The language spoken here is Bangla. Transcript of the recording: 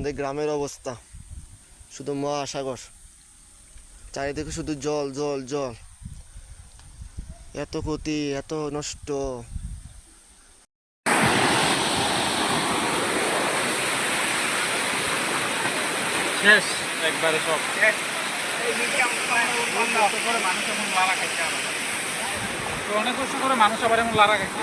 আমাদের গ্রামের অবস্থা শুধু মহাসাগর, চারিদিকে শুধু জল জল জল, এত ক্ষতি, এত নষ্ট। শেষ একবারে সব শেষ। অনেক কষ্ট করে মানুষ এখন লারা খাইছে, অনেক কষ্ট করে মানুষ আবার এমন লারা খাইছে।